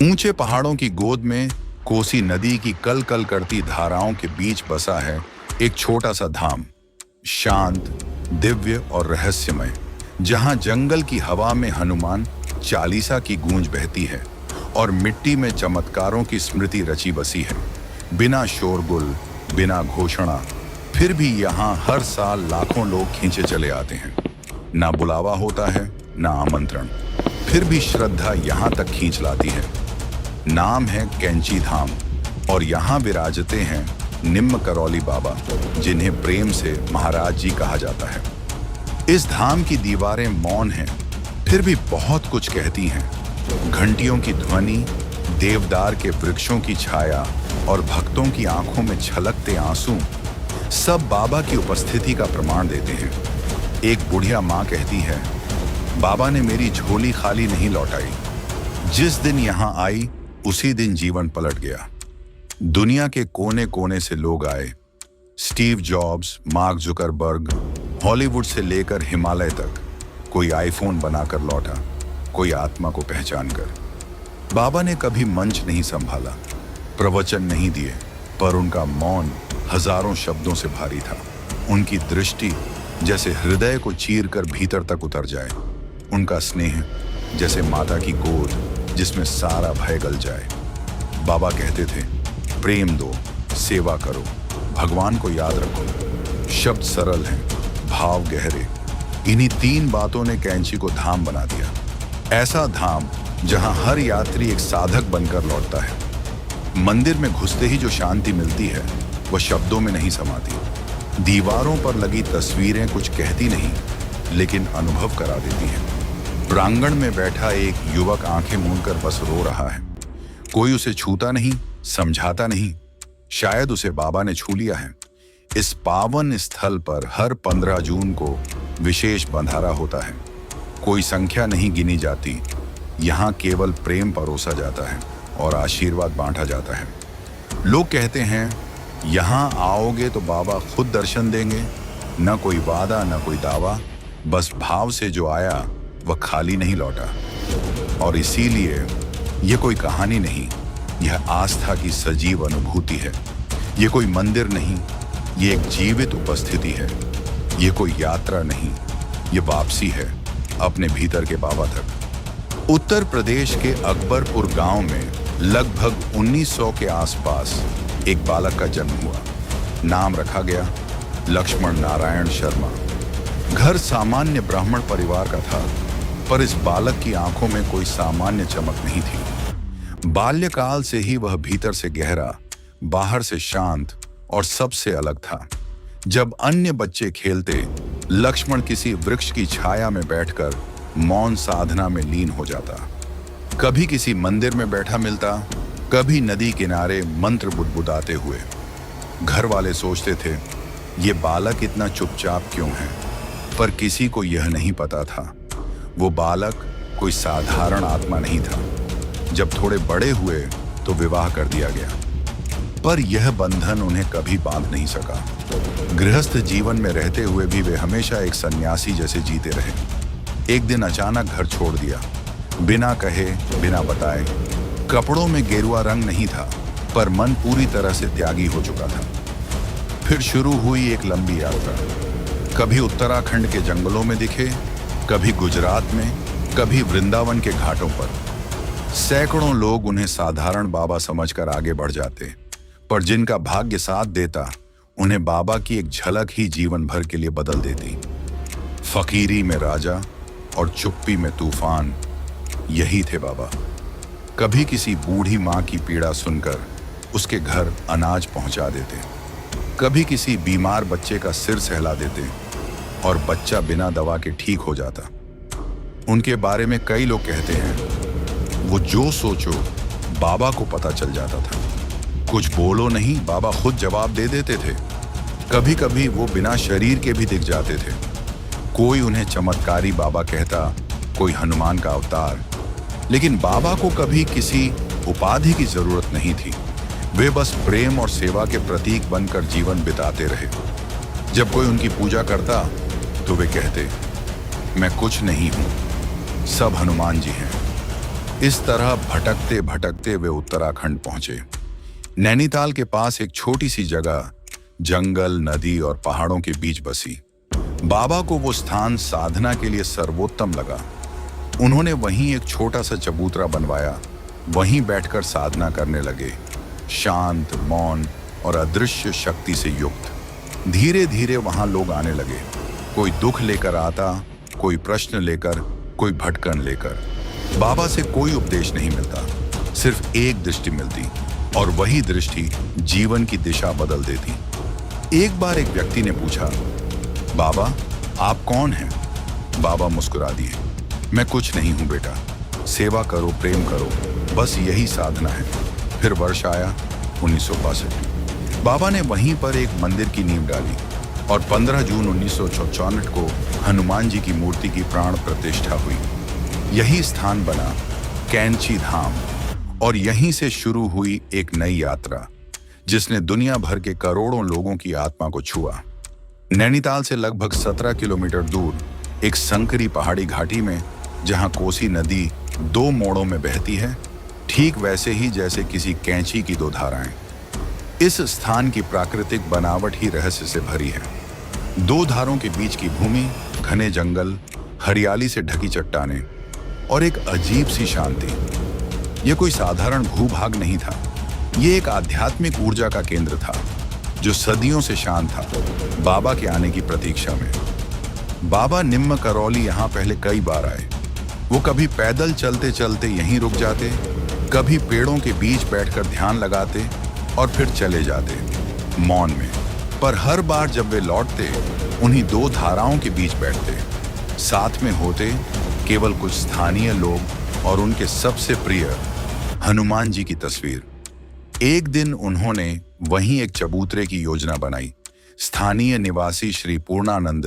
ऊंचे पहाड़ों की गोद में कोसी नदी की कल कल करती धाराओं के बीच बसा है एक छोटा सा धाम, शांत, दिव्य और रहस्यमय, जहां जंगल की हवा में हनुमान चालीसा की गूंज बहती है और मिट्टी में चमत्कारों की स्मृति रची बसी है। बिना शोरगुल, बिना घोषणा, फिर भी यहाँ हर साल लाखों लोग खींचे चले आते हैं। ना बुलावा होता है, ना आमंत्रण, फिर भी श्रद्धा यहाँ तक खींच लाती है। नाम है कैंची धाम और यहाँ विराजते हैं निम्न करौली बाबा, जिन्हें प्रेम से महाराज जी कहा जाता है। इस धाम की दीवारें मौन हैं, फिर भी बहुत कुछ कहती हैं। घंटियों की ध्वनि, देवदार के वृक्षों की छाया और भक्तों की आंखों में छलकते आंसू सब बाबा की उपस्थिति का प्रमाण देते हैं। एक बुढ़िया माँ कहती है, बाबा ने मेरी झोली खाली नहीं लौटाई। जिस दिन यहाँ आई उसी दिन जीवन पलट गया। दुनिया के कोने कोने से लोग आए। Steve jobs, mark Zuckerberg, Hollywood से लेकर हिमालय तक। कोई आईफोन बनाकर लौटा, कोई आत्मा को पहचान कर। बाबा ने कभी मंच नहीं संभाला, प्रवचन नहीं दिए, पर उनका मौन हजारों शब्दों से भारी था। उनकी दृष्टि जैसे हृदय को चीर कर भीतर तक उतर जाए। उनका स्नेह जैसे माता की गोद जिसमें सारा भय गल जाए। बाबा कहते थे, प्रेम दो, सेवा करो, भगवान को याद रखो। शब्द सरल हैं, भाव गहरे। इन्हीं तीन बातों ने कैंची को धाम बना दिया। ऐसा धाम जहां हर यात्री एक साधक बनकर लौटता है। मंदिर में घुसते ही जो शांति मिलती है वह शब्दों में नहीं समाती। दीवारों पर लगी तस्वीरें कुछ कहती नहीं, लेकिन अनुभव करा देती हैं। प्रांगण में बैठा एक युवक आंखें मूंदकर बस रो रहा है। कोई उसे छूता नहीं, समझाता नहीं। शायद उसे बाबा ने छू लिया है। इस पावन स्थल पर हर 15 जून को विशेष बंधारा होता है। कोई संख्या नहीं गिनी जाती। यहाँ केवल प्रेम परोसा जाता है और आशीर्वाद बांटा जाता है। लोग कहते हैं, यहाँ आओगे तो बाबा खुद दर्शन देंगे। न कोई वादा, न कोई दावा, बस भाव से जो आया वह खाली नहीं लौटा। और इसीलिए यह कोई कहानी नहीं, यह आस्था की सजीव अनुभूति है। यह कोई मंदिर नहीं, यह एक जीवित उपस्थिति है। यह कोई यात्रा नहीं, यह वापसी है अपने भीतर के बाबा तक। उत्तर प्रदेश के अकबरपुर गांव में लगभग 1900 के आसपास एक बालक का जन्म हुआ। नाम रखा गया लक्ष्मण नारायण शर्मा। घर सामान्य ब्राह्मण परिवार का था, पर इस बालक की आंखों में कोई सामान्य चमक नहीं थी। बाल्यकाल से ही वह भीतर से गहरा, बाहर से शांत और सबसे अलग था। जब अन्य बच्चे खेलते, लक्ष्मण किसी वृक्ष की छाया में बैठकर मौन साधना में लीन हो जाता। कभी किसी मंदिर में बैठा मिलता, कभी नदी किनारे मंत्र बुदबुदाते हुए। घर वाले सोचते थे, ये बालक इतना चुपचाप क्यों है? पर किसी को यह नहीं पता था, वो बालक कोई साधारण आत्मा नहीं था। जब थोड़े बड़े हुए तो विवाह कर दिया गया, पर यह बंधन उन्हें कभी बांध नहीं सका। गृहस्थ जीवन में रहते हुए भी वे हमेशा एक सन्यासी जैसे जीते रहे। एक दिन अचानक घर छोड़ दिया, बिना कहे, बिना बताए। कपड़ों में गेरुआ रंग नहीं था, पर मन पूरी तरह से त्यागी हो चुका था। फिर शुरू हुई एक लंबी यात्रा। कभी उत्तराखंड के जंगलों में दिखे, कभी गुजरात में, कभी वृंदावन के घाटों पर। सैकड़ों लोग उन्हें साधारण बाबा समझकर आगे बढ़ जाते, पर जिनका भाग्य साथ देता, उन्हें बाबा की एक झलक ही जीवन भर के लिए बदल देती। फकीरी में राजा और चुप्पी में तूफान, यही थे बाबा। कभी किसी बूढ़ी माँ की पीड़ा सुनकर उसके घर अनाज पहुंचा देते, कभी किसी बीमार बच्चे का सिर सहला देते और बच्चा बिना दवा के ठीक हो जाता। उनके बारे में कई लोग कहते हैं, वो जो सोचो बाबा को पता चल जाता था। कुछ बोलो नहीं, बाबा खुद जवाब दे देते थे। कभी कभी वो बिना शरीर के भी दिख जाते थे। कोई उन्हें चमत्कारी बाबा कहता, कोई हनुमान का अवतार। लेकिन बाबा को कभी किसी उपाधि की जरूरत नहीं थी। वे बस प्रेम और सेवा के प्रतीक बनकर जीवन बिताते रहे। जब कोई उनकी पूजा करता तो वे कहते, मैं कुछ नहीं हूं, सब हनुमान जी हैं। इस तरह भटकते भटकते वे उत्तराखंड पहुंचे। नैनीताल के पास एक छोटी सी जगह जंगल, नदी और पहाड़ों के बीच बसी। बाबा को वो स्थान साधना के लिए सर्वोत्तम लगा। उन्होंने वहीं एक छोटा सा चबूतरा बनवाया, वहीं बैठकर साधना करने लगे, शांत, मौन और अदृश्य शक्ति से युक्त। धीरे धीरे वहां लोग आने लगे, कोई दुख लेकर आता, कोई प्रश्न लेकर, कोई भटकन लेकर। बाबा से कोई उपदेश नहीं मिलता, सिर्फ एक दृष्टि मिलती, और वही दृष्टि जीवन की दिशा बदल देती। एक बार एक व्यक्ति ने पूछा, बाबा आप कौन हैं? बाबा मुस्कुरा दिए, मैं कुछ नहीं हूं बेटा, सेवा करो, प्रेम करो, बस यही साधना है। फिर वर्ष आया 1962। बाबा ने वहीं पर एक मंदिर की नींव डाली और 15 जून 1964 को हनुमान जी की मूर्ति की प्राण प्रतिष्ठा हुई। यही स्थान बना कैंची धाम, और यहीं से शुरू हुई एक नई यात्रा जिसने दुनिया भर के करोड़ों लोगों की आत्मा को छुआ। नैनीताल से लगभग 17 किलोमीटर दूर एक संकरी पहाड़ी घाटी में, जहां कोसी नदी 2 मोड़ों में बहती है, ठीक वैसे ही जैसे किसी कैंची की 2 धाराएं। इस स्थान की प्राकृतिक बनावट ही रहस्य से भरी है। 2 धारों के बीच की भूमि, घने जंगल, हरियाली से ढकी चट्टानें और एक अजीब सी शांति। यह कोई साधारण भूभाग नहीं था, ये एक आध्यात्मिक ऊर्जा का केंद्र था जो सदियों से शांत था, बाबा के आने की प्रतीक्षा में। बाबा निम्न करौली यहाँ पहले कई बार आए। वो कभी पैदल चलते चलते यहीं रुक जाते, कभी पेड़ों के बीच बैठकर ध्यान लगाते और फिर चले जाते मौन में। पर हर बार जब वे लौटते, उन्हीं 2 धाराओं के बीच बैठते। साथ में होते केवल कुछ स्थानीय लोग और उनके सबसे प्रिय हनुमान जी की तस्वीर। एक दिन उन्होंने वहीं एक चबूतरे की योजना बनाई। स्थानीय निवासी श्री पूर्णानंद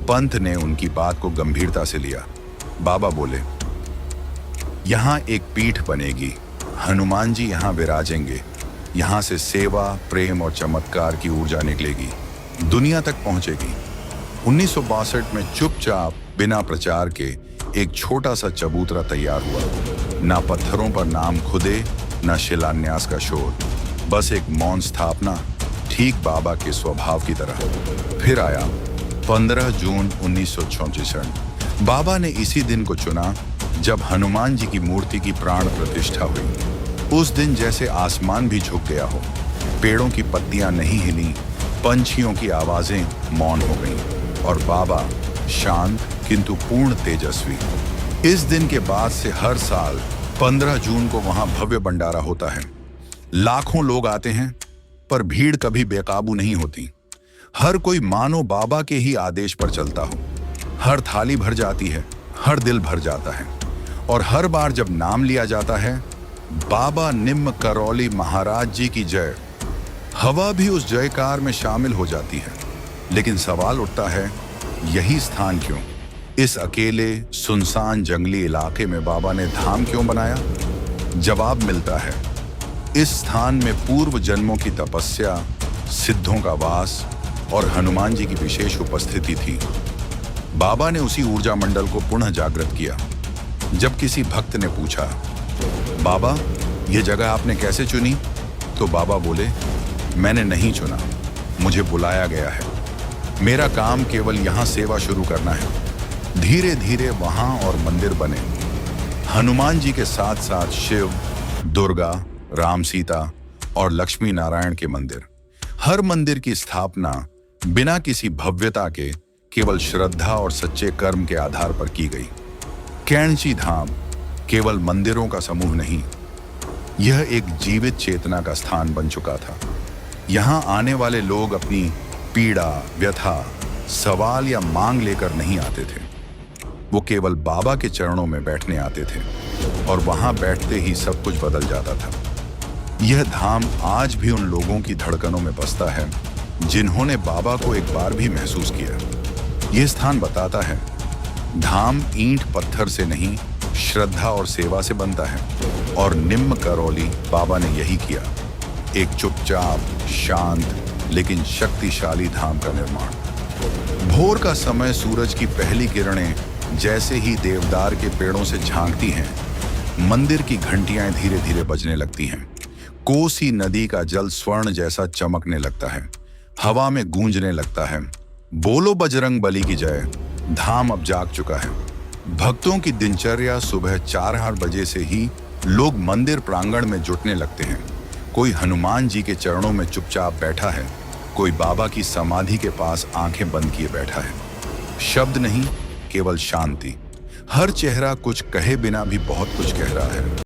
पंत ने उनकी बात को गंभीरता से लिया। बाबा बोले, यहाँ एक पीठ बनेगी, हनुमान जी यहाँ विराजेंगे, यहाँ से सेवा, प्रेम और चमत्कार की ऊर्जा निकलेगी, दुनिया तक पहुंचेगी। 1962 में चुपचाप बिना प्रचार के एक छोटा सा चबूतरा तैयार हुआ। ना पत्थरों पर नाम खुदे, ना शिलान्यास का शोर, बस एक मौन स्थापना, ठीक बाबा के स्वभाव की तरह। फिर आया 15 जून 1964। बाबा ने इसी दिन को चुना जब हनुमान जी की मूर्ति की प्राण प्रतिष्ठा हुई। उस दिन जैसे आसमान भी झुक गया हो, पेड़ों की पत्तियां नहीं हिली, पंछियों की आवाजें मौन हो गईं और बाबा शांत किंतु पूर्ण तेजस्वी। इस दिन के बाद से हर साल 15 जून को वहां भव्य भंडारा होता है। लाखों लोग आते हैं, पर भीड़ कभी बेकाबू नहीं होती। हर कोई मानो बाबा के ही आदेश पर चलता हो। हर थाली भर जाती है, हर दिल भर जाता है, और हर बार जब नाम लिया जाता है, बाबा निम्न करौली महाराज जी की जय, हवा भी उस जयकार में शामिल हो जाती है। लेकिन सवाल उठता है, यही स्थान क्यों? इस अकेले सुनसान जंगली इलाके में बाबा ने धाम क्यों बनाया? जवाब मिलता है, इस स्थान में पूर्व जन्मों की तपस्या, सिद्धों का वास और हनुमान जी की विशेष उपस्थिति थी। बाबा ने उसी ऊर्जा मंडल को पुनः जागृत किया। जब किसी भक्त ने पूछा, बाबा ये जगह आपने कैसे चुनी? तो बाबा बोले, मैंने नहीं चुना, मुझे बुलाया गया है। मेरा काम केवल यहाँ सेवा शुरू करना है। धीरे धीरे वहां और मंदिर बने। हनुमान जी के साथ साथ शिव, दुर्गा, राम, सीता और लक्ष्मी नारायण के मंदिर। हर मंदिर की स्थापना बिना किसी भव्यता के, केवल श्रद्धा और सच्चे कर्म के आधार पर की गई। कैंची धाम केवल मंदिरों का समूह नहीं, यह एक जीवित चेतना का स्थान बन चुका था। यहाँ आने वाले लोग अपनी पीड़ा, व्यथा, सवाल या मांग लेकर नहीं आते थे। वो केवल बाबा के चरणों में बैठने आते थे, और वहां बैठते ही सब कुछ बदल जाता था। यह धाम आज भी उन लोगों की धड़कनों में बसता है जिन्होंने बाबा को एक बार भी महसूस किया। यह स्थान बताता है, धाम ईंट पत्थर से नहीं, श्रद्धा और सेवा से बनता है। और निम्न करौली बाबा ने यही किया, एक चुपचाप, शांत लेकिन शक्तिशाली धाम का निर्माण। भोर का समय सूरज की पहली किरणें जैसे ही देवदार के पेड़ों से झांकती हैं, मंदिर की घंटियां धीरे धीरे बजने लगती हैं। कोसी नदी का जल स्वर्ण जैसा चमकने लगता है, हवा में गूंजने लगता है। बोलो बजरंग बली की जय। धाम अब जाग चुका है। भक्तों की दिनचर्या सुबह 4 बजे से ही लोग मंदिर प्रांगण में जुटने लगते हैं। कोई हनुमान जी के चरणों में चुपचाप बैठा है, कोई बाबा की समाधि के पास आंखें बंद किए बैठा है। शब्द नहीं, केवल शांति। हर चेहरा कुछ कहे बिना भी बहुत कुछ कह रहा है।